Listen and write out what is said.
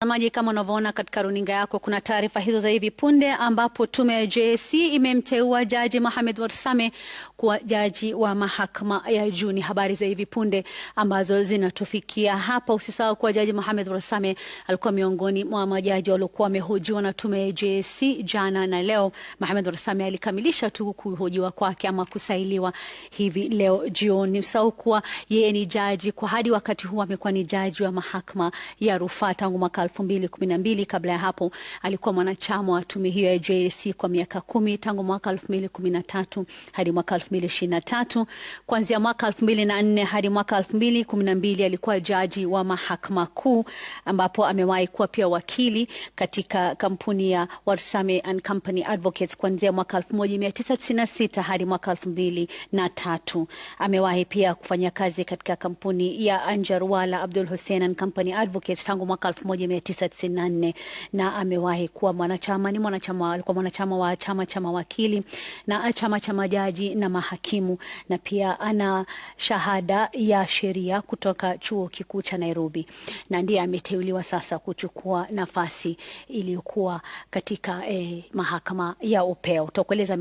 mtazamaji, kama unavyoona katika runinga yako, kuna taarifa hizo za hivi punde ambapo tume ya JSC imemteua Jaji Mohamed Warsame kuwa jaji wa mahakama ya juu. Ni habari za hivi punde ambazo zinatufikia hapa. Usisahau kuwa Jaji Mohamed Warsame alikuwa miongoni mwa majaji waliokuwa wamehojiwa na tume ya JSC jana na leo. Mohamed Warsame alikamilisha tu kuhojiwa kwake ama kusailiwa hivi leo jioni. Usisahau kuwa yeye ni jaji kwa hadi wakati huu amekuwa ni jaji wa mahakama ya rufaa tangu mwaka 2012. Kabla ya hapo alikuwa mwanachama wa tume hiyo ya JSC kwa miaka 10 tangu mwaka 2013 hadi mwaka 2023. Kuanzia mwaka 2004 hadi mwaka 2012 alikuwa jaji wa mahakama kuu, ambapo amewahi kuwa pia wakili katika kampuni ya Warsame and Company Advocates kuanzia mwaka 1996 hadi mwaka 2003. Amewahi pia kufanya kazi katika kampuni ya Anjarwala Abdul Hussein and Company Advocates tangu mwaka 1994, na amewahi kuwa alikuwa mwanachama wa chama cha mawakili na chama cha majaji na mahakimu, na pia ana shahada ya sheria kutoka chuo kikuu cha Nairobi, na ndiye ameteuliwa sasa kuchukua nafasi iliyokuwa katika mahakama ya upeo. Tutakueleza